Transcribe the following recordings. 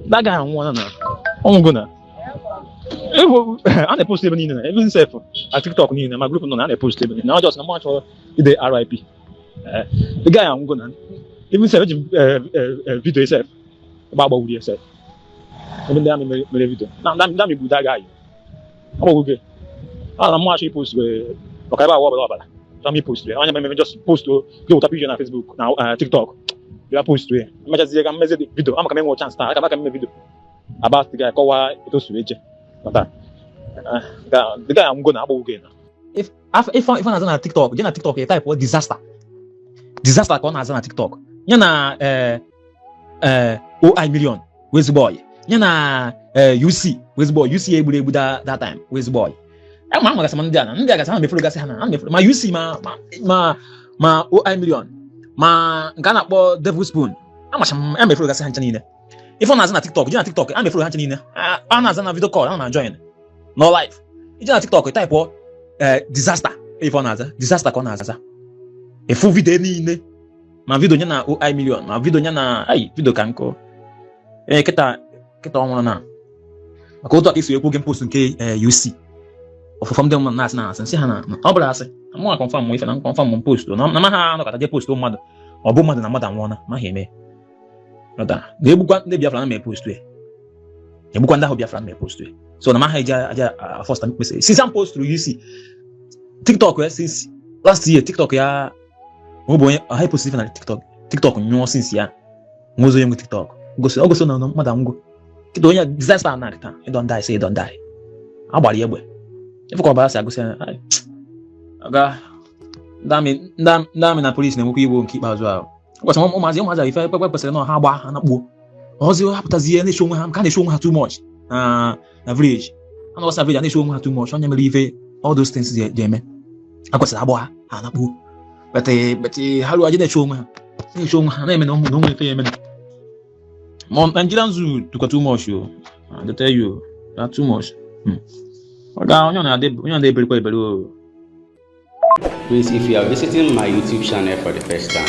That guy one na. I'm gonna. I post even in even self at TikTok in my group no I post even now just no much for the RIP. The guy I'm gonna even self video self about what would say. Even there me video. Now that me that guy. How about we? I'm actually post okay about what me post I me just post to go to page on Facebook now TikTok. You are post to it. I just say message video. I'm coming more chance start. I can make video about the guy called it was to the guy I'm gonna about again. If I na TikTok, you na TikTok you type what disaster ko na na TikTok. You na OI million where's boy. You na UC where's boy. UC able that time where's boy. I'm gonna say man dia ga me follow ga say na ma UC ma OI million ma ngana kpo devil spoon. I'm me follow ga say hancha niile. If I na TikTok, you na TikTok, I'm me follow hancha niile. Na na video call, na join. No life. You just TikTok, you type what disaster. If on disaster ko na aza. A full video ni ma video nya na OI million, ma video nya na video kanko. Kita on na. Ako to if you go game post nke UC. Of from them na say ha na. Obra ase. Mo confirm mo if na confirm mo post. Na ma ha no kata je post o madu. Obo madu na madu anwona ma he me. Nota. De bukwa de Biafra na me post we. E bukwa nda ho Biafra na me post we. So na aja first time say since I'm post through UC TikTok since last year TikTok ya mo boy I post na TikTok nyo since ya ngozo yem TikTok go so na madam go kido nya disaster na kita you don't die say you don't die agbari egbe if ko ba say go say aga ndami na police na mo ku igbo nke ikpeazụ ahụ go say mo Mazi ife kwesịrị na ha gba na kpuo ozi hapụtazie na show ha ka na show ha too much na village and also village and show too much onye mere ife all those things they me akwesịrị agba ha na kpuo but ha lu aje na show ha na eme no no ife eme Nigerian zoo too much yo I tell you that too much oga onye na dey berikwa ebere. Please, if you are visiting my YouTube channel for the first time,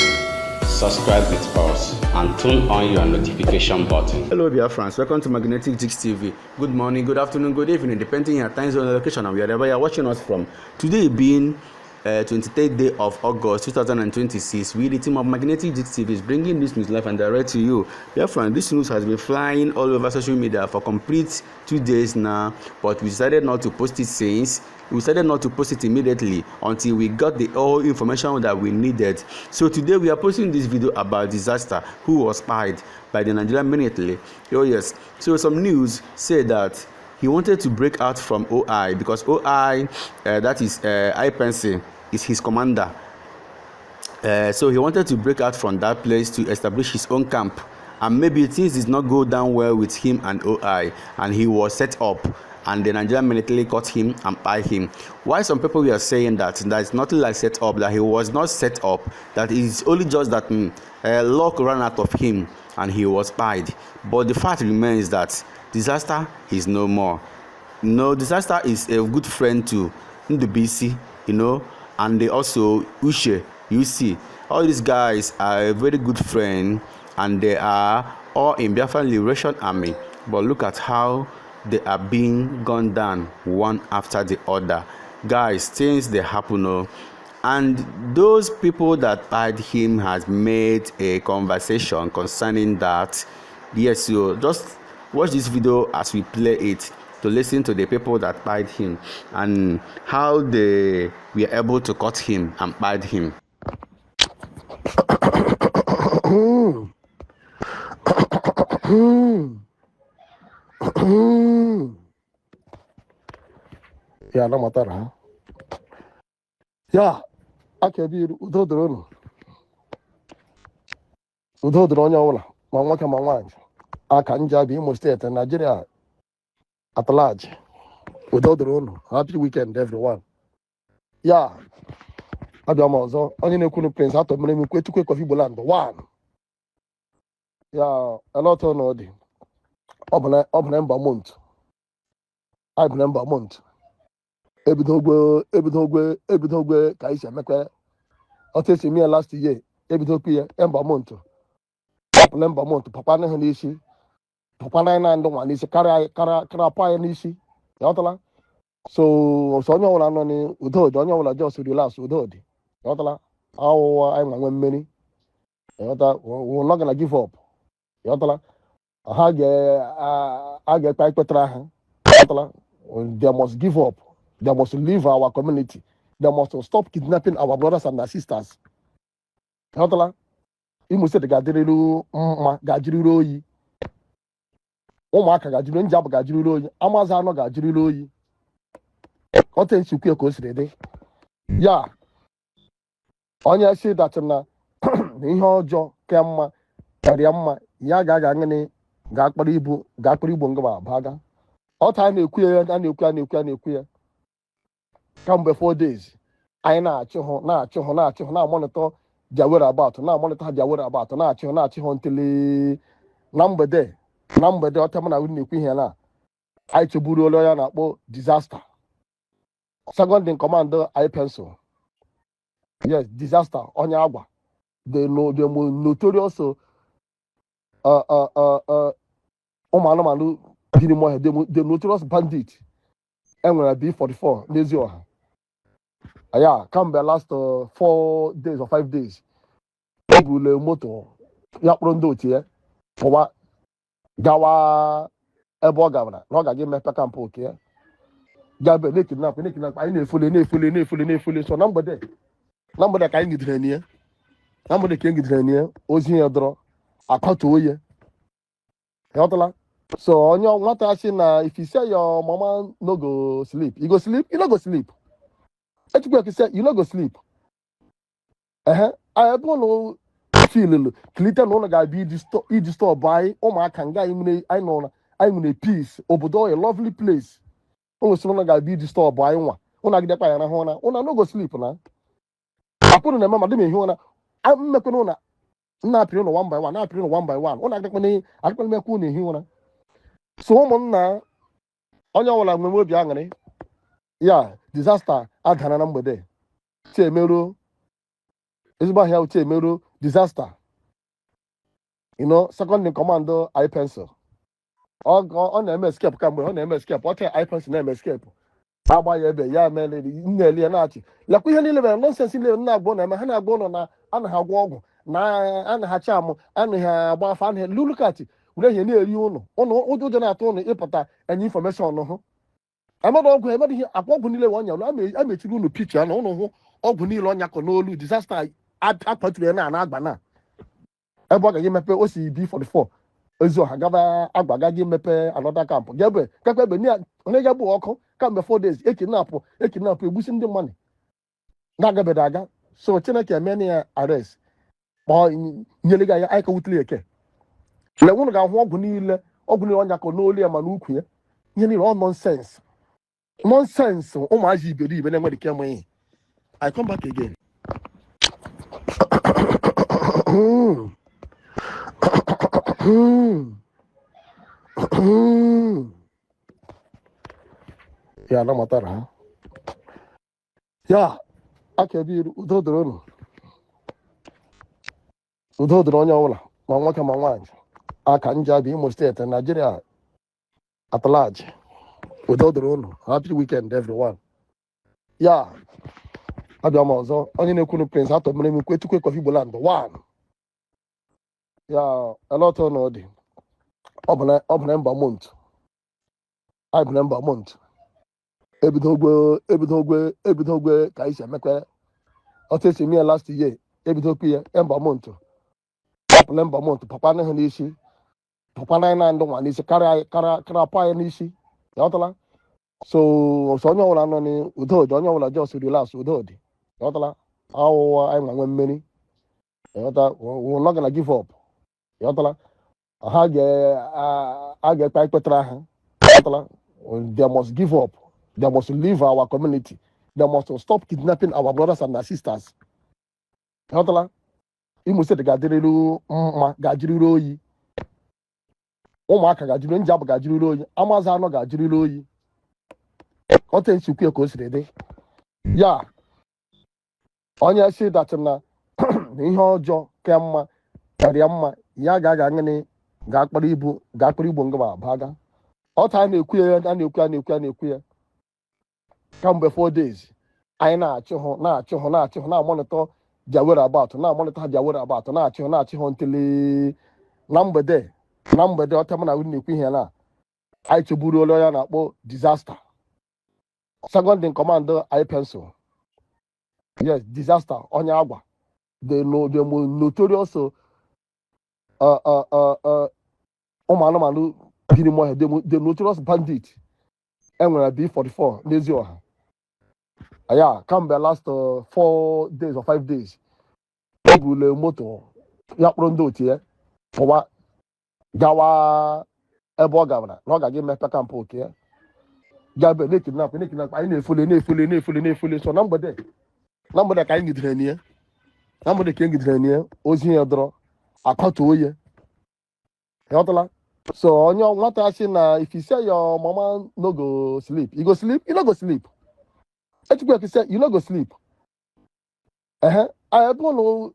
subscribe with us and turn on your notification button. Hello Biafrans, welcome to Magnetic Gist TV. Good morning, good afternoon, good evening, depending on your time zone location and wherever you are watching us from. Today being 23rd day of August 2026, we the team of Magnetic Gist TV is bringing this news live and direct to you. Biafran, this news has been flying all over social media for complete 2 days now, but we decided not to post it since we decided not to post it immediately until we got the all information that we needed. So today we are posting this video about disaster who was kpaied by the Nigerian military. Oh yes, so some news say that he wanted to break out from OI because OI that is IPOB is his commander. So he wanted to break out from that place to establish his own camp, and maybe things did not go down well with him and OI, and he was set up and the Nigerian military caught him and kpaied him. Why some people were saying that it's nothing like set up, that he was not set up, that it's only just that luck ran out of him and he was kpaied. But the fact remains that disaster is no more. No, disaster is a good friend to Nnamdi, and they also Uche, you see. All these guys are a very good friend and they are all in Biafra Liberation Army. But look at how they are being gunned down one after the other. Guys, things they happen, and those people that kpaied him has made a conversation concerning that. Yes, so just watch this video as we play it to listen to the people that kpaied him and how they were able to cut him and kpaied him. Ya na matara ya akebi udo doro onye ọbụla ma nwoke ma nwaanyị aka njabi Imo State Nigeria at large. Udo doro unu. Happy weekend everyone. Ya abịa m ọzọ onye na-ekwunu Prince atọ mere m kwetukwe Kofi Boland 1 ya a lot no dị ọ bụ na mba month I bụ na mba month ebidogwe ka isi emekwe otesi mi last year ebidokwe ya mba month ọ bụ na mba month papa na ha n'isi papa na ndụ nwa n'isi karịa pa ya n'isi ghọtala so onye ọbụla nọ n'udo dị onye ọbụla just relax udo dị ghọtala awụwa anyị nwe mmeri ghọta we're not gonna give up ghọtala ha ga-ekpe ikpetara ha ghọtala they must give up they must leave our community they must stop kidnapping our brothers and our sisters ghọtala Imo State ga-adịrịrị mma ga-ajụrịrị oyi ụmụaka ga-ajụrị njabụ ga-ajụrịrị oyi amazi anọ ga-ajụrịrị oyi ọta nchukwu ka o siri dị ya onye si datị na ihe ọjọọ ka mma karịa mma ya ga-aṅịnị ga-akpara igbo ngaba baga ọta a na-ekwu ya kamgbe 4 days anyị na-achị hụ na-amonitọ their whereabouts na-achị hụ ntili na mgbede ọta m na uru na-ekwu ihe na anyị chegburu olu ya na-akpọ disaster second in command I pencil yes disaster onye agwa the notorious ụmụ anụmanụ dị n'ime ọhịa the notorious bandit enwere B44 n'ezi ọha ya kamgbe last 4 days or 5 days o buru moto ya kpụrụ ndị otu ya pụwa gawa ebe ọ gabara na ọ ga-aga emepe kampụ oke ya gabe na-ekidnap anyị na-efule so na mgbede ka anyị gidere n'ihe na mgbede ka e gidere n'ihe ozi ya dọrọ akọtuo ya ghọtala so onye nwata sị na if you say your mama no go sleep you go sleep you no go sleep echukwu eke say you no go sleep ebe ụlọ filulu kilite na ụlọ ga-abịa iji stọọbụ anyị ụmụaka nga anyị nwere peace obodo a lovely place ụlọ si ụlọ ga-abịa iji stọọbụ anyị nwa ụlọ agidekwa ya rahụ ụra ụlọ no go sleep na apụrụ na eme ma dị m ehi ụra mmekwana ụlọ na-apịrị ụlọ 1 by 1 na-apịrị ụlọ 1 by 1 ụlọ agidekwana mekwa ụlọ ehi ụra so ụmụnna onye ọbụla nwere obi aṅụrị ya disaster adara na mgbede chiemeruo ezigbo ahịa uche emeruo disaster second in command I pencil ọ na-eme escape kamgbe ọ na-eme escape ọ I pencil na-eme escape agba ya ebe ya emele nna-eli ya na-achị lekwa ihe niile mere nọnsensị niile na-agba na-eme ha na-agba ụlọ na anaghị agwọ ọgwụ na anaghị amụ anaghị agba afa anaghị lulukati were ihe na-eri ụlọ ụjọ na-atụ ụlọ ịpụta enye infọmeshọn hụ amadụ ọgwụ emerụ ihe akwa ọgwụ niile ọnya amechiri ụlọ picha na ụlọ hụ ọgwụ niile ọnya kọ n'olu disaster akpatụrụ ya na agba na ebe ọ ga-gị mepe o si B44 ezi ọha gaba agba gaghị emepe anọda kampụ gebe kakwa ebe onye ga bụ ọkụ kamgbe 4 days ekinapụ egbusi ndị mmadụ na-agabede aga so Chineke emena ya arrest kpọọ nyere ga ya anyị ka wutiri eke lenwụrụ ga-ahụ ọgwụ niile ọnya kọ n'olu ya ma n'ukwu ya ihe niile ọ nọnsensị ụmụazị iberibe na-enwere ike eme ihe I come back again ya na matara ha ya aka ebe udo dịrị onye ọbụla ma nwoke ma nwaanyị aka njabi Imo State Nigeria at large udo dịrị unu happy weekend everyone ya abịa m ọzọ onye na-ekwunu Prince atọ mere m kwetukwe Kofi Igboland 1 ya elọtọ na ọ dị ọ bụ na mba mont anyị bụ na mba mont ebidogwe ka anyị si emekwa otu esi eme ya last year ebidokwe ya mba mont ọpụla mba mont papa anaghị n'isi papa na ndụ nwa n'isi karịa pa ya n'isi ghọtala so onye ọbụla nọ n'udo dị onye ọbụla just relax udo dị ghọtala awụwa anyị nwe mmeri ghọta we're not gonna give up ghọtala ha ga-ekpe ikpetara ha ghọtala they must give up they must leave our community they must stop kidnapping our brothers and our sisters ghọtala Imo State ga-adịrịrị mma ga-ajụrịrị oyi ụmụaka ga-ajụrị njabụ ga-ajụrịrị oyi amazi anọ ga-ajụrịrị oyi ọta nchukwu ka o siri dị ya onye si datị na ihe ọjọọ ka mma karịa mma ya ga-aṅịnị ga-akpara ibu ngaba baga ọ taa na-ekwu ya na-ekwu ya kamgbe 4 days anyị na-achụ hụ na-amonitọ jawere abatụ na-achụ hụ ntili na mgbede ọta na na-ekwu ihe na anyị chegburu ole ya na-akpọ disaster second in command anyị pencil yes disaster onye agwa the notorious ụmụ anụmanụ biri m ọhịa the notorious bandit enwere B44 n'ezi ọha ya kamgbe last 4 days or 5 days o buru moto ya kpụrụ ndị otu ya pụwa gawa ebe ọ gabara na ọ ga-aga emepe kampụ oke ya gabe na-ekinap anyị na-efule so na mgbede ka anyị gidere n'ihe na mgbede ka anyị gidere n'ihe ozi ya dọrọ akọta oye ịghọtala so onye nwata asị na if you say your mama no go sleep you go sleep you no go sleep echukwu ka say you no go sleep ebe ụlọ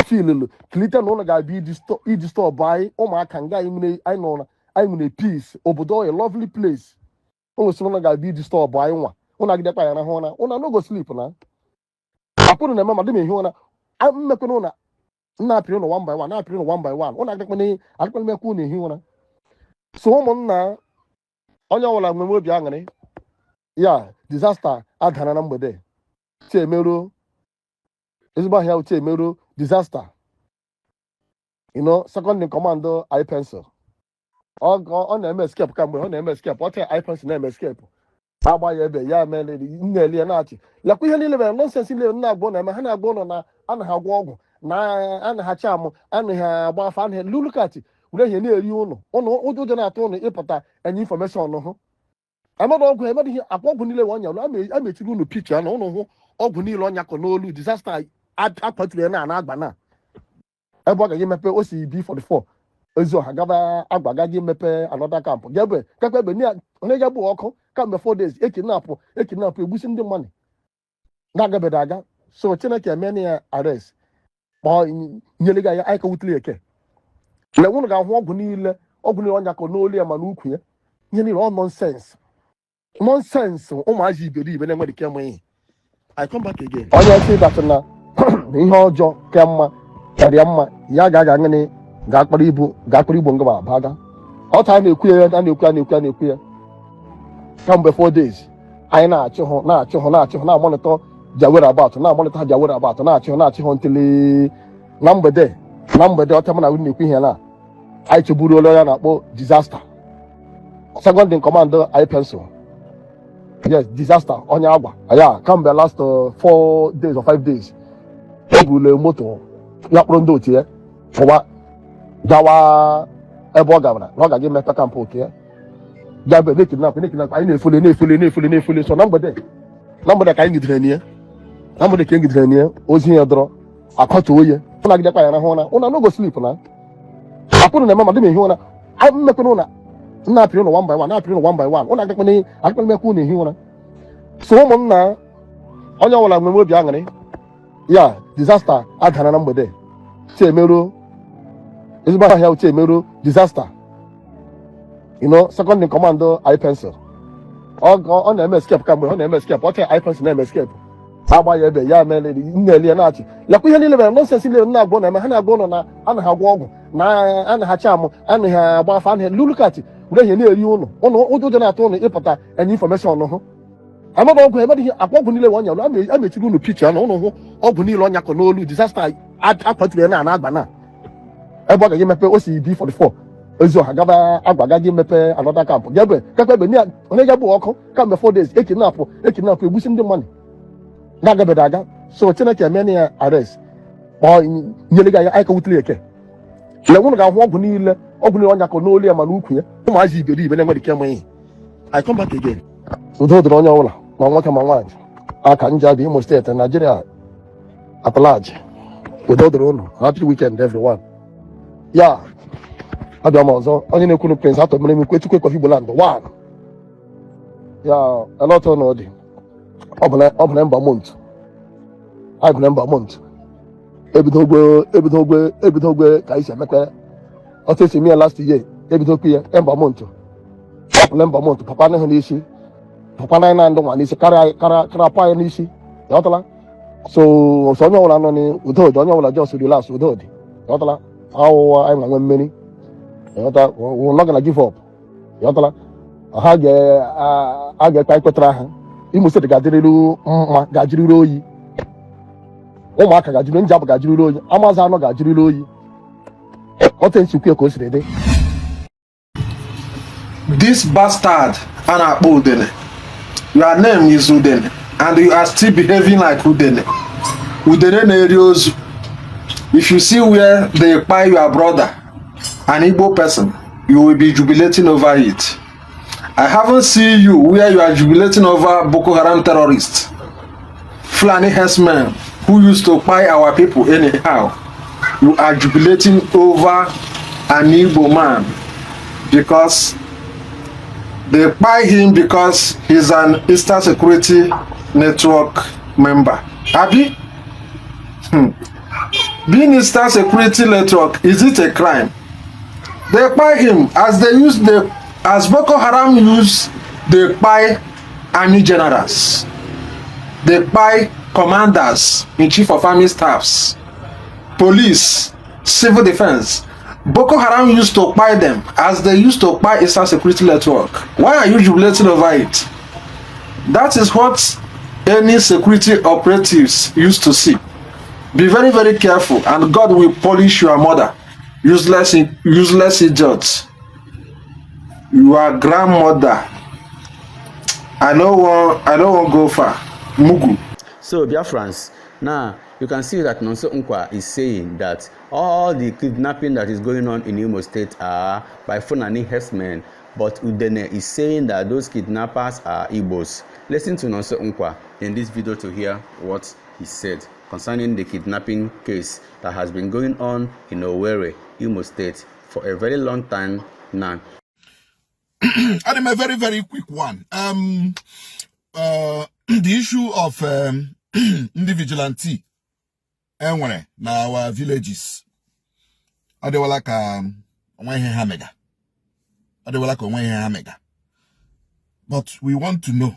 filulu klite na ụlọ ga-abịa iji stọọbụ anyị ụmụaka nga anyị nwere peace obodo a lovely place ụlọ si ụlọ ga-abịa iji stọọbụ anyị nwa ụlọ agidekwa ya na hụ na ụlọ no go sleep na apụrụ na-eme madị m ehi ụra mmekwana ụlọ na-apịrị ụlọ 1 by 1 na-apịrị ụlọ 1 by 1 ụlọ agidekwana mekwa ụlọ ehi ụra so ụmụnna onye ọbụla nwere obi aṅụrị ya disaster adara na mgbede chiemeruo ezigbo ahịa chiemeruo disaster second in command I pencil ọ na-eme escape kamgbe ọ na-eme escape ọ taa I pencil na-eme escape agba ya ebe ya mere nna-eli ya na-achị lekwa ihe niile mere nonsense niile na-agba na-eme ha na-agba ụlọ na anaghị agwọ ọgwụ na anaghị amụ anaghị agba afa anaghị lulukati were ihe na-eri ụlọ ụjọ na-atụ ụlọ ịpụta enye infọmeshọn hụ amadụ ọgwụ emerụ ihe akwa ọgwụ niile ọnya a mechiri ụlọ picha na ụlọ hụ ọgwụ niile ọnya kọ n'olu disaster akpatụrụ ya na agba na ebe ọ gaghị emepe o si B44 ezi ọha gaba agba agaghị emepe anọda kampụ gebe kekpe ebe onye ga-bụ ọkụ kamgbe 4 days ekinapụ egbusi ndị mmadụ na-agabede aga so Chineke emena ya arrest ma nyere gị ya anyị ka wutili eke le nwụrụ ga-ahụ ọgwụ niile ọnya kọ n'olu ya ma n'ukwu ya ihe niile ọ nọnsensị ụmụazị iberibe na-enwere ike ịmụ ihe I come back again onye si datụ na ihe ọjọọ ke mma karịa mma ya ga-aga ngịnị ga-akpara ibu ngaba baga ọ taa na-ekwu ya kamgbe 4 days anyị na-achụ hụ na-amonitọ jawere abatụ na-achụ hụ ntili na mgbede ọta na na-ekwu ihe na anyị chegburu ole ya na-akpọ disaster second in command I pencil yes disaster onye agwa ya kamgbe last 4 days or 5 days o buru moto ya kpụrụ ndị otu ya pụwa gawa ebe ọ gabara na ọ ga-aga emepe kampụ oke ya gabe na-ekinap anyị na-efule so na mgbede ka anyị gidere n'ihe ozi ya dọrọ akọta oye ụlọ agidekwa ya na hụ na ụlọ no go sleep na apụrụ na-eme madị m ehi ụra mmekwana ụlọ na-apịrị ụlọ 1 by 1 ụlọ agidekwana mekwa ụlọ ehi ụra so ụmụnna onye ọbụla nwere obi aṅụrị ya disaster adara na mgbede chiemeruo ezigbo ahịa chiemeruo disaster second in command I pencil ọ na-eme escape kamgbe ọ na-eme escape ọ taa I pencil na-eme escape agba ya ebe ya mere nna-eli ya na-achị lekwa ihe niile mere nonsense niile na-agba na-eme ha na-agba ụlọ na anaghị agwọ ọgwụ na anaghị amụ anaghị agba afa anaghị lulukati were ihe na-eri ụlọ ụjọ na-atụ ụlọ ịpụta enye infọmeshọn hụ amadụ ọgwụ emerụ ihe akwa ọgwụ niile ọnya a mechiri ụlọ picha na ụlọ hụ ọgwụ niile ọnya kọ n'olu disaster akpatụrụ ya na agba na ebe ọ gaghị emepe o si B44 ezi ọha gaba agba agaghị emepe anọda kampụ gebe kekpe ebe onye ga-bụ ọkụ kamgbe 4 days ekinapụ egbusi ndị mmadụ na-agabede aga so Chineke emena ya arrest ma nyere gị ya anyị ka wutili eke le nwụrụ ga-ahụ ọgwụ niile ọnya kọ n'olu ya ma n'ukwu ya ụmụazị iberibe na-enwere ike ịmụ ihe I come back again udo dịrị onye ọbụla ma nwoke ma nwaanyị aka nja bụ Imo steeti Nigeria at large udo dịrị unu happy weekend everyone ya abịa m ọzọ onye na-ekwunu Prince atọ mere m Chukwu Ekpa Igboland 1 ya elọtọ na ọ dị ọ bụ na mba mont anyị bụ na mba mont ebidogwe ka anyị si emekpe Also, see me last year. Every talk here, Ember Monto. Lember Monto. Papa no nishi. Papa na ndo wani se kara pa nishi. Yotala. So nyo wala no ni udodi. Nyo wala just the last udodi. Yotala. How I'm going many. Yotala. We're not gonna give up. Yotala. I get quite better. You must say the Gadiru, Gajiru. Oh, my Gajiru, Jab Gajiru, Amazon Gajiru. What else you can consider? This bastard, Anna Odene, your name is Udene, and you are still behaving like Udene. Udene areas, if you see where they buy your brother, an Igbo person, you will be jubilating over it. I haven't seen you where you are jubilating over Boko Haram terrorists, Fulani herdsmen who used to buy our people anyhow. You are jubilating over an Igbo man because they buy him because he's an Eastern Security Network member. Abi? Being Eastern Security Network, is it a crime? They buy him as Boko Haram use, they buy army generals. They buy commanders in chief of army staffs, police, civil defense. Boko Haram used to buy them as they used to buy Eastern Security Network. Why are you jubilating over it? That is what any security operatives used to see. Be very, very careful, and God will polish your mother. Useless idiots. Your grandmother. I don't want to go far. Mugu. So, Biafrans, now you can see that Nonso Nkwa is saying that all the kidnapping that is going on in Imo State are by Fulani herdsmen, but Udene is saying that those kidnappers are Igbos. Listen to Nonso Nkwa in this video to hear what he said concerning the kidnapping case that has been going on in Owerri, Imo State for a very long time now. And a very, very quick one. The issue of the vigilante anywhere now our villages. Adewalaka Hamega. But we want to know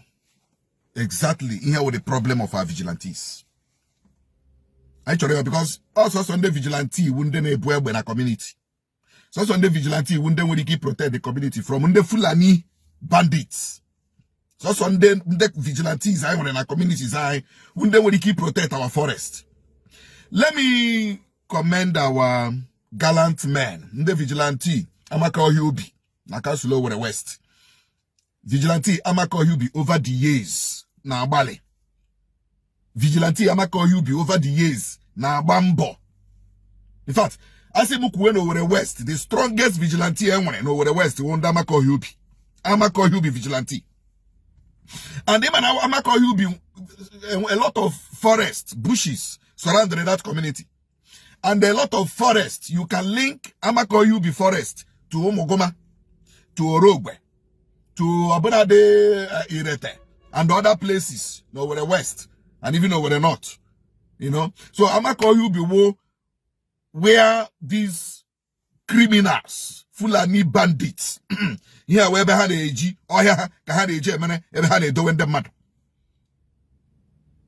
exactly here what the problem of our vigilantes. Actually, because also Sunday vigilante wouldn't in a community. So Sunday vigilante wouldn't really protect the community from the Fulani bandits. So Sunday vigilantes I want in our communities I wouldn't really protect our forest. Let me commend our gallant men, the vigilante Amaka Ohubi, Nakasulo with the West. Vigilante Amaka Ohubi over the years na Bali. Vigilante Amaka Ohubi over the years na Bambo. In fact, I say Mukweno over the West, the strongest vigilante over the West, Amaka Ohubi. Amaka Ohubi vigilante. And even now Amaka Ohubi, a lot of forests, bushes surrounding that community. And a lot of forest, you can link Amaka Ohubi forest to Omogoma, to Orogwe, to Abunade Irete, and other places, over the west, and even over the north. You know, so Amaka Ohubi where these criminals, Fulani bandits, here where they had a G, or here had a G, man, ever had a do and the mad.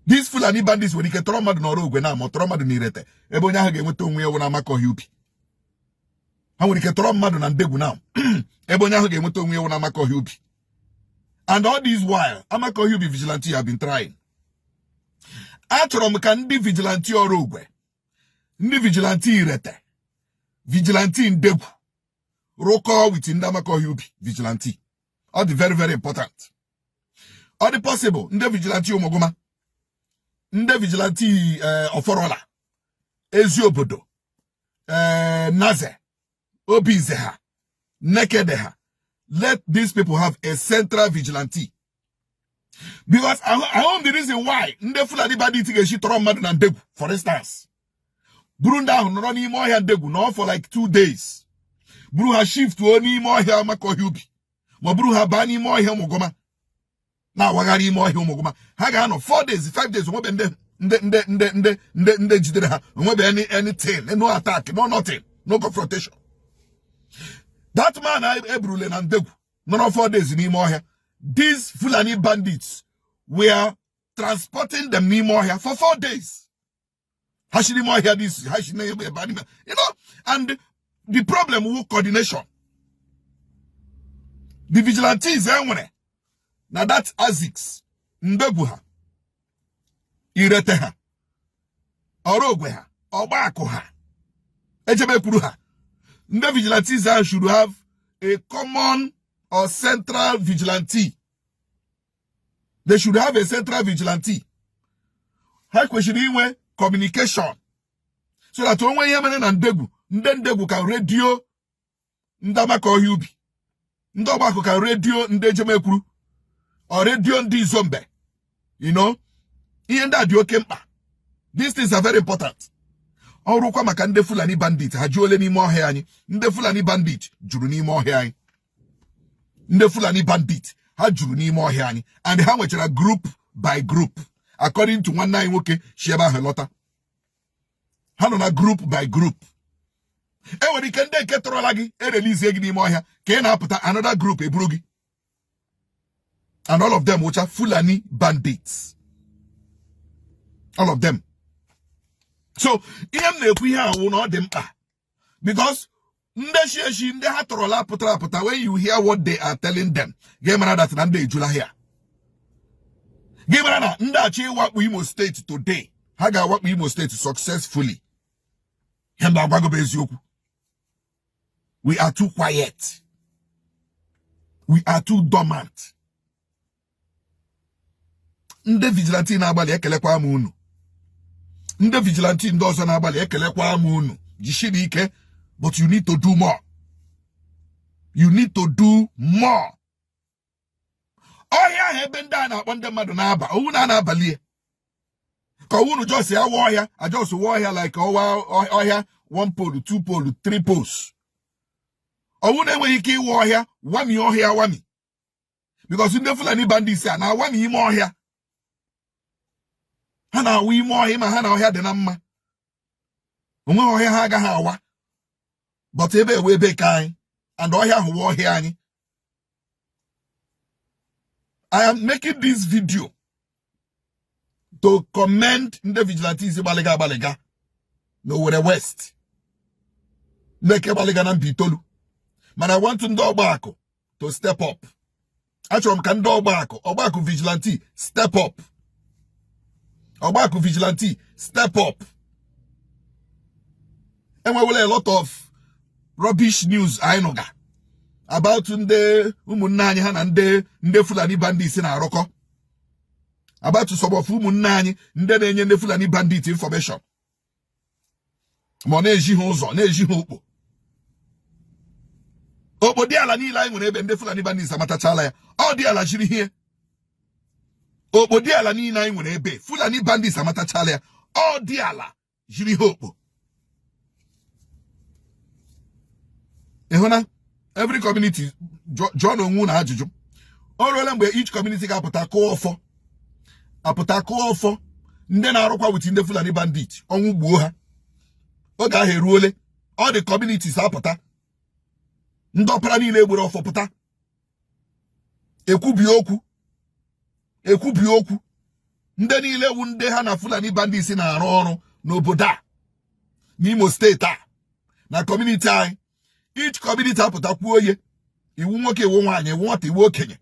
These Fulani bandits, when you get trauma to Norogwe now, more trauma to Nirete, Ebonya again went to where when Amaka Ohubi. And when you get trauma to Nandegu now, Ebonya again went to where when Amaka Ohubi. And all this while, Amaka Ohubi vigilante have been trying. After can be vigilante or Orogwe. Ndi vigilante Irete. Vigilante Ndegu. Roko with Amaka Ohubi vigilante. All the very, very important. All the possible. Nde vigilante Omogoma. Nde vigilante Oforola. Eziobodo. Naze. Obizeha. Nekedeha. Let these people have a central vigilante. Because I own the reason why Nde Fulani badi tige shi toro madu na Ndegu, for instance. Burunda running more here Ndegu, no for like 2 days. Buru ha shift to only more here Amaka Ohubi. Ma buru ha bani more here Mogoma. Na wagari more here Mogoma. Haga no 4 days, 5 days, nde jidere ha. Nwe be anything, no attack, no nothing, no confrontation. That man Ebrule and Degu, none of 4 days in Imohia. These Fulani bandits were transporting them in Imohia for 4 days. Hashini Imohia this, Hashini, you know, and the problem was coordination. The vigilantes, now that's Azix, Ndeguha, Ireteha, Orogweha, Obakoha, Ejebekuruha. The vigilantes should have a common or central vigilante. They should have a central vigilante. How question communication. So that when Yemen and Degu, then Degu can radio Ndamako Yubi. Ndamako can radio Ndejemekuru or radio Ndizombe. You know? These things are very important. Orukwa maka nde Fulani bandit hajuole ni mohe anyị. Nde Fulani bandit juru ni mohe anyị. Nde Fulani bandit ha juru ni mohe anyị. And ha nwechara group by group. According to one nine nwoke Sheba Helota. Ha nọ na group by group. Enwere ike ndị nke tọrọla gị release gị n'ime ọhịa ka na-apụta another group eburu gị. And all of them which are Fulani bandits. All of them. So, because when you hear what they are telling them, what we must state today, what we must state successfully. We are too quiet. We are too dormant. Nde vigilante na abali ekelekwa amunu. Nde vigilante ndozo na abali ekelekwa amunu. Jishiri ike, but you need to do more. You need to do more. Oya hebenda na wande madu na aba. Ouna na abali. Ka unu just ya warrior. I just warrior like oya 1 pole, 2 pole, 3 poles. Ouna we iki warrior. Wami oya wami. Because in the Fulani bandits say na wami imo oya. Hana we more him and Hana had the number. Haga hawa. But ebe we be kind and oya who war here. I am making this video to commend the vigilantes balega. No with the West. Neke balega nan bitolu. Man, I want to do Obako to step up. Actually, can do Obako vigilante, step up. Obako vigilante, step up. And we will a lot of rubbish news, I know about the Umunani and the Fulani bandits in Aroko. About to some of Umunani, the Fulani bandit information. Moneji Hozo, Neji Hopo. Opo diala ni la ngone be Fulani bandits amatachala. All diala jiri here. Opo diala ni na ngone be Fulani bandits amatachala. All diala jiri hopo. Ehona every community John Onwuna ajuju. All where each community ga put a call for. Apota call for. Nde na arokwa with the Fulani bandit. Onwu gbuo ha. Oga heruole. All the communities apota. Ndopra niile egboro ofopụta. Ekwubi okwu. Nde niile wu nde ha na Fulani bandits na-arụ ọrụ n'obodo a. N'Imo State a. Na community anyị. Each community apụta kwuo oye. Iwu nwoke iwu nwaanyị, iwu nwata iwu okenye.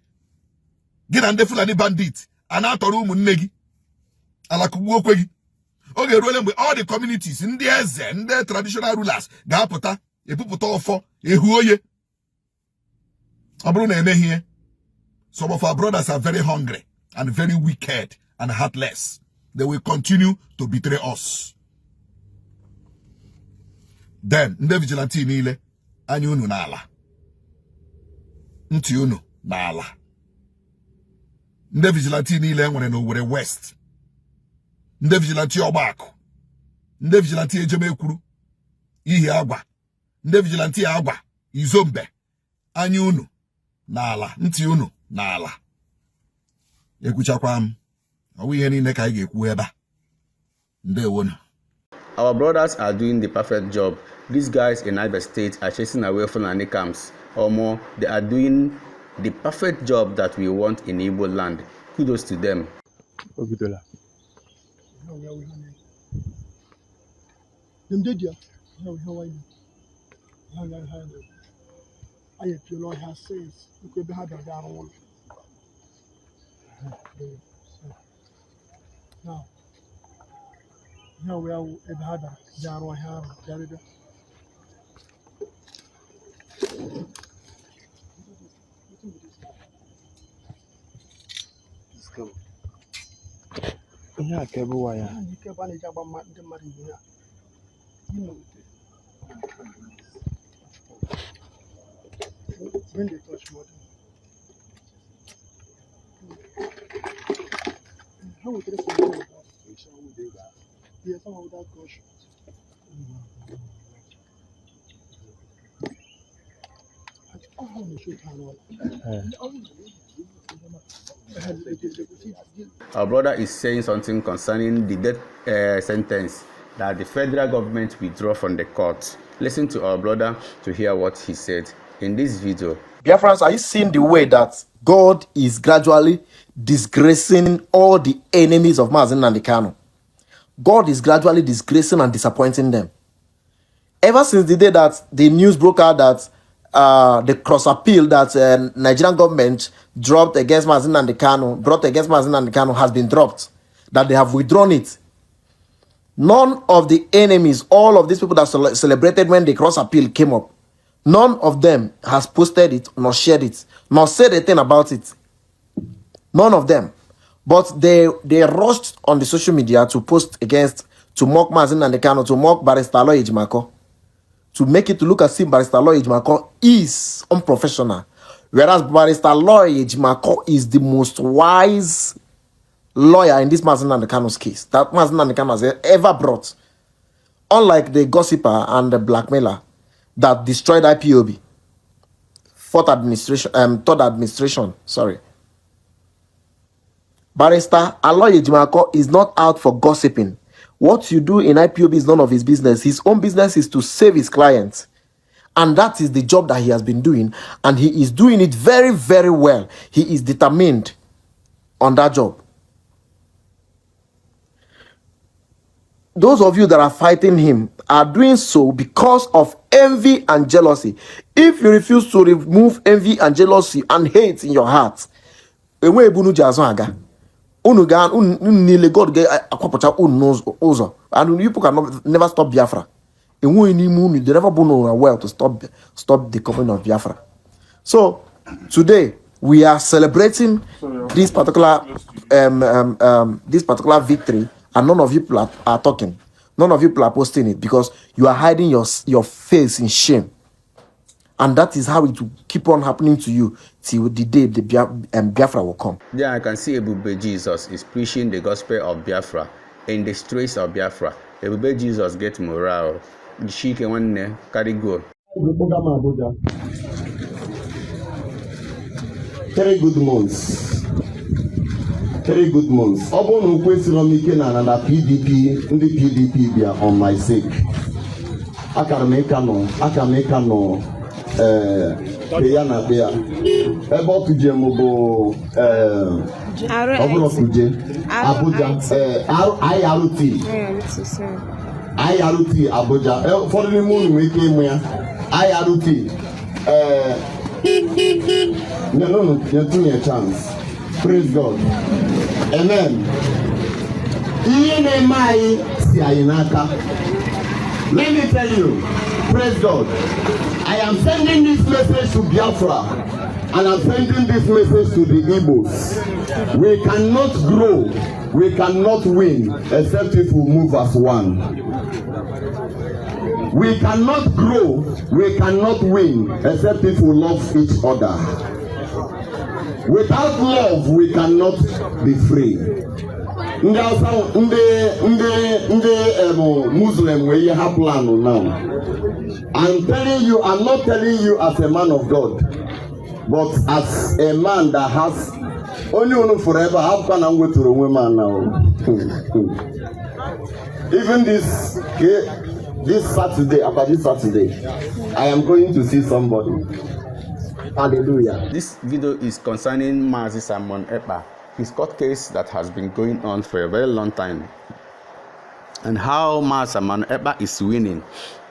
Gị na ndị Fulani bandit a na-atọrọ ụmụnne gị. Ala kugbuo okwe gị. Oge eruole mgbe all the communities, ndị eze, ndị traditional rulers ga-apụta, epupụta ọfọ, ehu oye. Some of our brothers are very hungry and very wicked and heartless. They will continue to betray us. Then, nde vigilante niile, anyị unu n'ala. Nti unu n'ala. Nde vigilante niile nwere n'Owerri West. Nde vigilante Ọgbakụ. Nde vigilante Ejemekwuru. Ihe Agwa. Nde vigilante Agwa. Izombe. Anyị unu n'ala. Nti unu n'ala. Ekwuchakwa m. Ọwụ ihe niile ka anyị ga-ekwu ebe a. Ndewonu. Our brothers are doing the perfect job. These guys in Abia State are chasing away Fulani camps or more, they are doing the perfect job that we want in Igbo land. Kudos to them. Now we are Ebhada, Jaro Haro, Jarida. Yeah, Kebuaya. You can manage about the Maria. You know, when they touch more. How would this be? Yes, some of that caution. Our brother is saying something concerning the death sentence that the federal government withdraw from the court. Listen to our brother to hear what he said in this video. Biafrans, are you seeing the way that God is gradually disgracing all the enemies of Mazi and Kanu? God is gradually disgracing and disappointing them. Ever since the day that the news broke out that the cross appeal that Nigerian government dropped against Mazi and Kanu, brought against Mazi and Kanu has been dropped, that they have withdrawn it. None of the enemies, all of these people that celebrated when the cross appeal came up, none of them has posted it, nor shared it, nor said a thing about it. None of them. But they rushed on the social media to post against, to mock Mazi and Kanu, to mock Barrister Aloy Ejimako, to make it to look as if Barrister Aloy Ejimako is unprofessional. Whereas Barrister Aloy Ejimako is the most wise lawyer in this Mazi and Kanu's case that Mazi and Kanu has ever brought. Unlike the gossiper and the blackmailer that destroyed IPOB, third administration, sorry. Barrister Aloy Ejimako is not out for gossiping. What you do in IPOB is none of his business. His own business is to save his clients. And that is the job that he has been doing. And he is doing it very, very well. He is determined on that job. Those of you that are fighting him are doing so because of envy and jealousy. If you refuse to remove envy and jealousy and hate in your heart, God get and you people cannot never stop Biafra. They never born well to stop the coming of Biafra. So today we are celebrating this particular victory, and none of you people are talking. None of you people are posting it because you are hiding your face in shame. And that is how it will keep on happening to you till the day the Biafra will come. There I can see Ebube Jesus is preaching the gospel of Biafra in the streets of Biafra. Ebube Jesus get morale. She can one carry go. Very good months. Very good months. Obon Ukwesinomike na PDP, the PDP be on my sake. Akameka no. Peyana Bea. Ebo tuje mobo Obono tuje Abuja IRT Abuja. For the moon we came here. IRT no, you're doing a chance. Praise God. Amen. Let me tell you, praise God. I am sending this message to Biafra, and I'm sending this message to the Igbos. We cannot grow, we cannot win, except if we move as one. We cannot grow, we cannot win, except if we love each other. Without love, we cannot be free. Muslim where you have plan now. I'm telling you, I'm not telling you as a man of God, but as a man that has only forever. How can I go to a woman now? Even this Saturday, after this Saturday, I am going to see somebody. Hallelujah. This video is concerning Mazi Simon Ekpa, his court case that has been going on for a very long time, and how Mazi Simon Ekpa is winning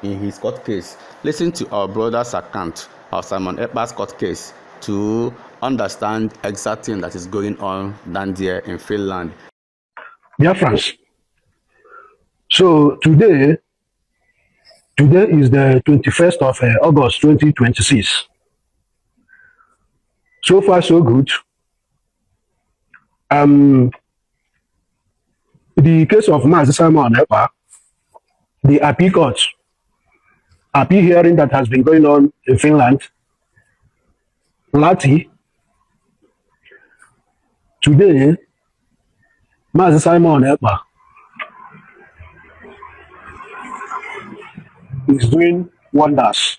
in his court case. Listen to our brother's account of Simon Ekpa's court case to understand exact thing that is going on down there in Finland. Biafrans. So today is the 21st of August 2026. So far so good. The case of Mazi Simon Ekpa, the appeal court, appeal hearing that has been going on in Finland, Lati, today, Mazi Simon Ekpa is doing wonders.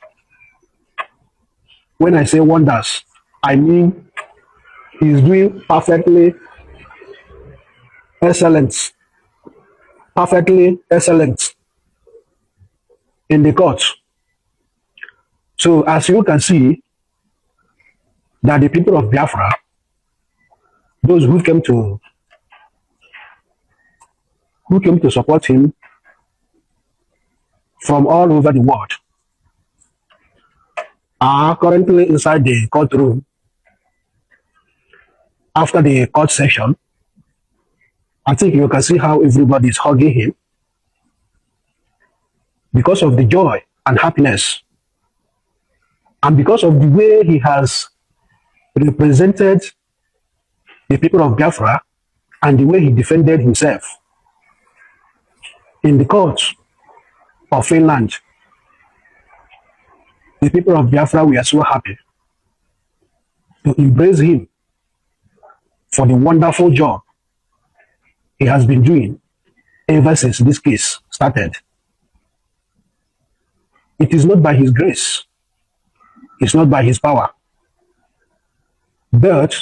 When I say wonders, I mean he's doing perfectly excellent in the court. So as you can see, that the people of Biafra, those who came to support him from all over the world, are currently inside the courtroom after the court session. I think you can see how everybody is hugging him because of the joy and happiness, and because of the way he has represented the people of Biafra and the way he defended himself in the court of Finland. The people of Biafra were so happy to embrace him for the wonderful job he has been doing ever since this case started. It is not by his grace, it's not by his power, but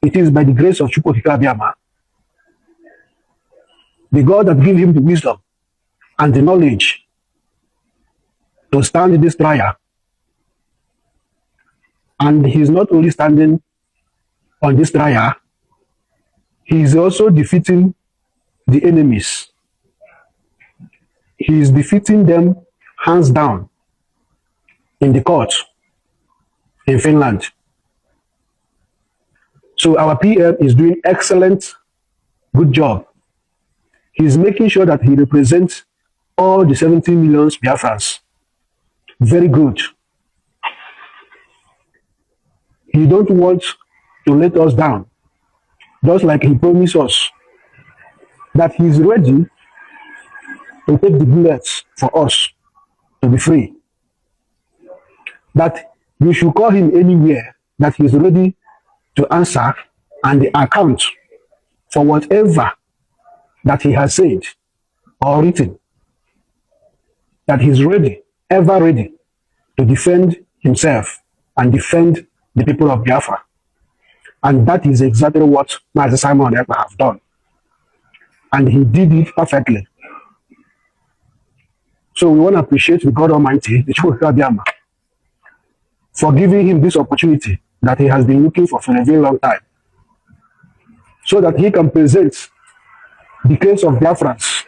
it is by the grace of Chukwuka, the God that gave him the wisdom and the knowledge to stand this trial. And he's not only standing on this trial, he is also defeating the enemies. He is defeating them hands down in the court in Finland. So our PM is doing excellent, good job. He's making sure that he represents all the 17 million Biafrans. Very good. He don't want to let us down, just like he promised us that he's ready to take the bullets for us to be free. That we should call him anywhere, that he's ready to answer and account for whatever that he has said or written. That he's ready, ever ready, to defend himself and defend the people of Biafra. And that is exactly what Mazi Simon Ekpa have done. And he did it perfectly. So we want to appreciate the God Almighty, the Chukwuka, for giving him this opportunity that he has been looking for a very long time, so that he can present the case of Biafrans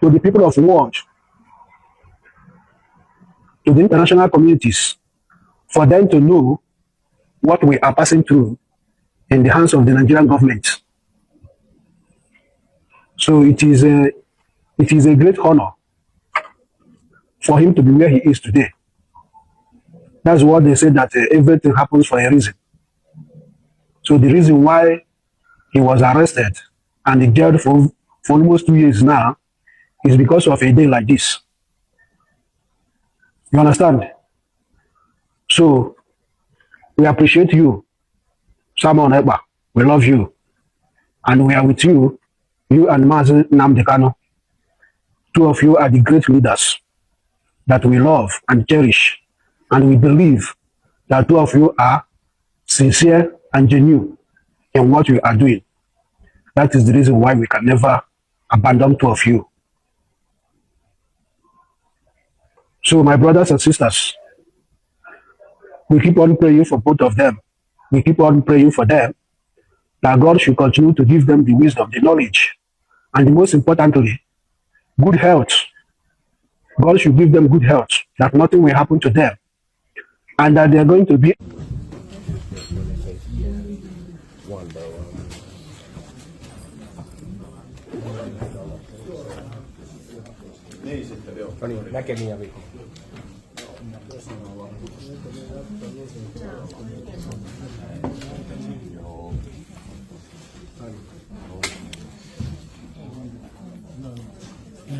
to the people of the world, to the international communities, for them to know what we are passing through in the hands of the Nigerian government. So it is a great honor for him to be where he is today. That's what they say, that everything happens for a reason. So the reason why he was arrested and jailed for almost 2 years now is because of a day like this. You understand? So we appreciate you, Simon Ekpa. We love you. And we are with you, you and Mazi Nnamdi Kanu. Two of you are the great leaders that we love and cherish. And we believe that two of you are sincere and genuine in what you are doing. That is the reason why we can never abandon two of you. So my brothers and sisters, We keep on praying for both of them. We keep on praying for them, that God should continue to give them the wisdom, the knowledge, and most importantly, good health. God should give them good health, that nothing will happen to them, and that they are going to be.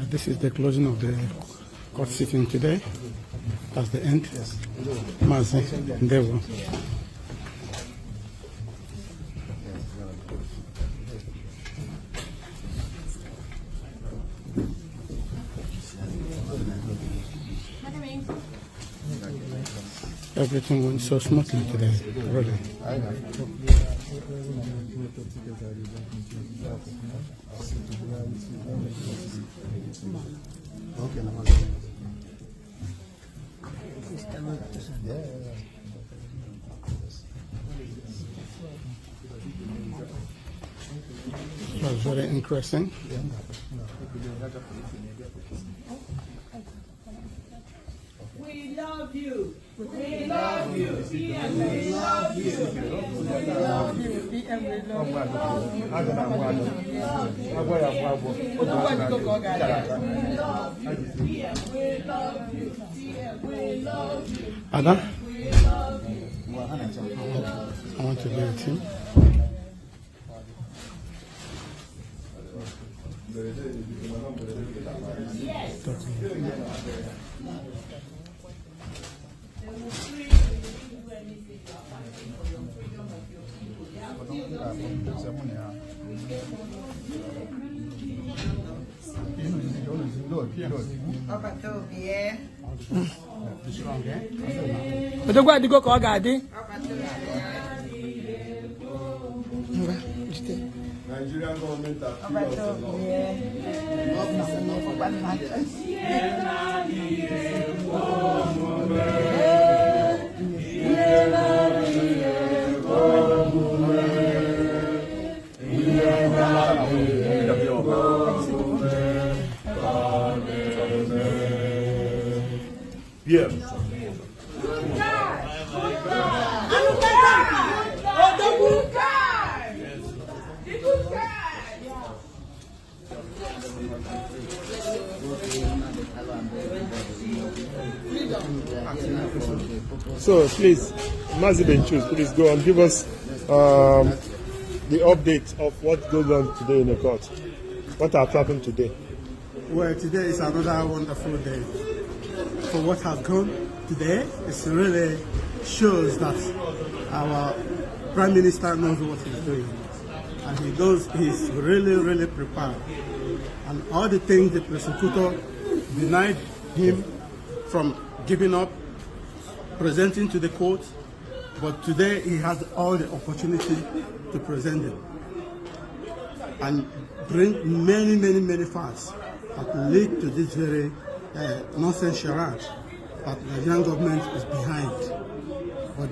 This is the closing of the court sitting today. That's the end. Mazi, Ndewo. Everything went so smoothly today, really. It was very interesting. We love you. We love you. We love you. We love you. Ada? I want to be with him. Nigerian government So please, Mazi Benchus, please go and give us the update of what goes on today in the court. What has happened today? Well, today is another wonderful day. For what has gone today, it really shows that our Prime Minister knows what he's doing. And he knows he's really, really prepared. And all the things the prosecutor denied him from giving up, presenting to the court, but today he has all the opportunity to present them and bring many, many, many facts that lead to this very nonsense charade that the Nigerian government is behind. But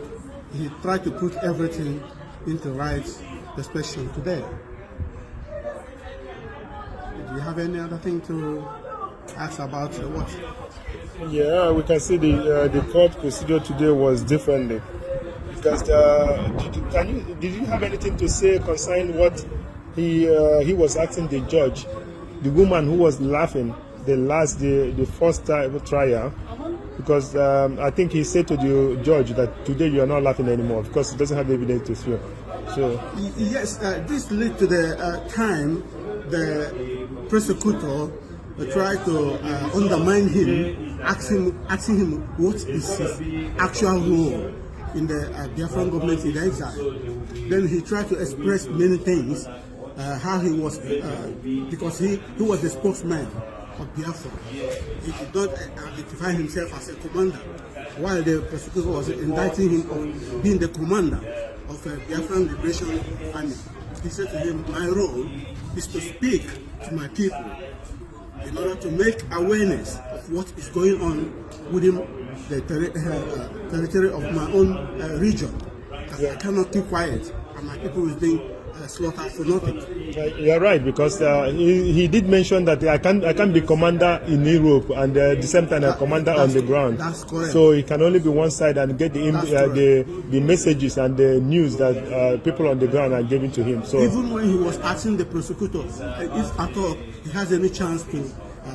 he tried to put everything into right perspective today. Do you have any other thing to ask about what? Yeah, we can see the court procedure today was differently. Because did you have anything to say concerning what he was asking the judge, the woman who was laughing the first trial? Because I think he said to the judge that today you are not laughing anymore because he doesn't have evidence to swear. So yes, this led to the time the prosecutor tried to undermine him, asking him what is his actual role in the Biafran government in exile. Then he tried to express many things, how he was, because he was the spokesman of Biafra. He did not identify himself as a commander, while the prosecutor was indicting him of being the commander of the Biafran Liberation Army. He said to him, my role is to speak to my people in order to make awareness of what is going on within the territory of my own region. I cannot keep quiet, and my people is being slaughtered for nothing. You're right, because he did mention that I can't be commander in Europe and at the same time a commander on the ground. That's correct. So it can only be one side and get the messages and the news that people on the ground are giving to him. So even when he was asking the prosecutors if at all he has any chance to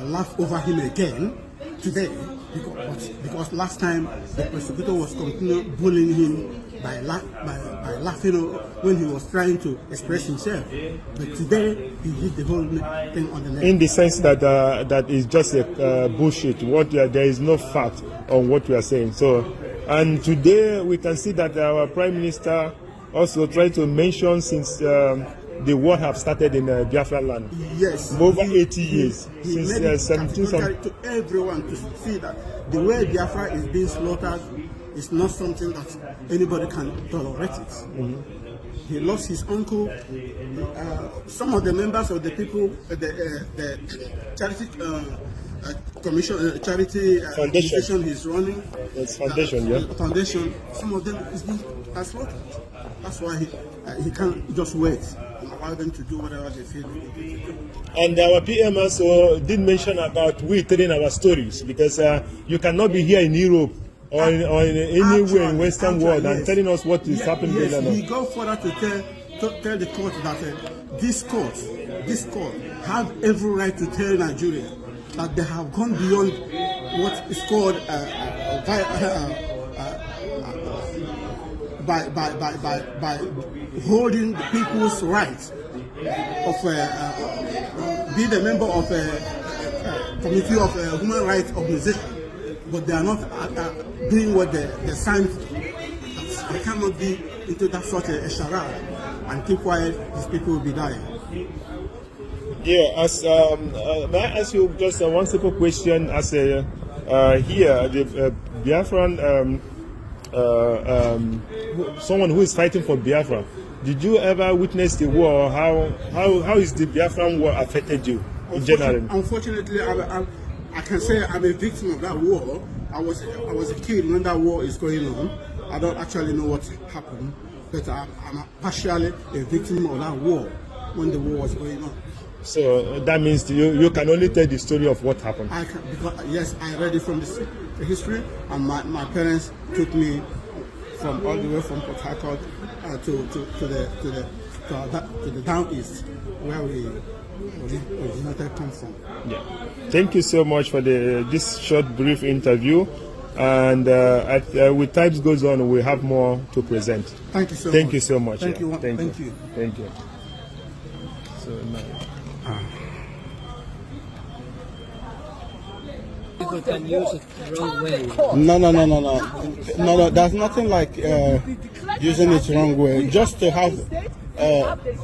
laugh over him again today, because last time the prosecutor was continuing bullying him by laughing when he was trying to express himself. But today, he hit the whole thing on the neck. In the sense that that is just a bullshit. There is no fact on what we are saying. So, and today we can see that our Prime Minister also tried to mention since the war have started in Biafra land. Yes. Over 80 years. He Since made it 1770. to everyone to see that the way Biafra is being slaughtered is not something that anybody can tolerate it. Mm-hmm. He lost his uncle. Some of the members of the people, the charity commission, charity foundation he's running. It's foundation, yeah. Foundation. Some of them is being slaughtered. That's why he can't just wait and allow them to do whatever they feel they need to do. And our PM also did mention about we telling our stories, because you cannot be here in Europe or anywhere in Western world and telling us what is happening. Yes, he go further to tell the court that this court have every right to tell Nigeria that they have gone beyond what is called by holding the people's rights of being a member of a committee of human rights organization. But they are not doing what they signed. They cannot be into that sort of a charade and keep quiet. These people will be dying. Yeah, as may I ask you just one simple question? As a here, the Biafran, someone who is fighting for Biafra, did you ever witness the war? How is the Biafran war affected you in general? Unfortunately, I can say I'm a victim of that war. I was a kid when that war is going on. I don't actually know what happened, but I'm partially a victim of that war when the war was going on. So that means you can only tell the story of what happened. Yes, I read it from the history, and my parents took me from all the way from Port Harcourt to the down east, where we originated come from. Yeah. Thank you so much for this short, brief interview. And with time goes on, we have more to present. Thank you so much. Thank you so much. Thank you. Thank you. Thank you. So now. People can use it the wrong way. No. There's nothing like using it the wrong way. Just to have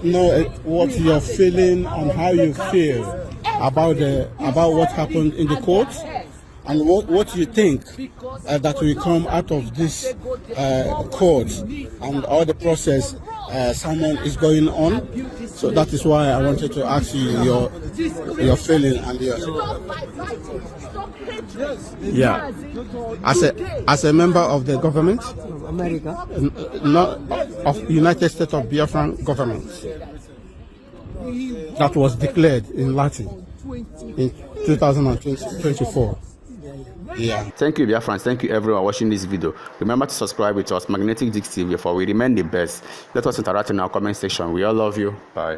know what you're feeling and how you feel about what happened in the court, and what you think that will come out of this court and all the process Simon is going on. So that is why I wanted to ask you your feeling and your as a member of the government, America, not of United States of Biafran government that was declared in Latin in 2024. Yeah. Thank you, Biafrans. Thank you, everyone watching this video. Remember to subscribe with us, Magnetic Dix TV, for we remain the best. Let us interact in our comment section. We all love you. Bye.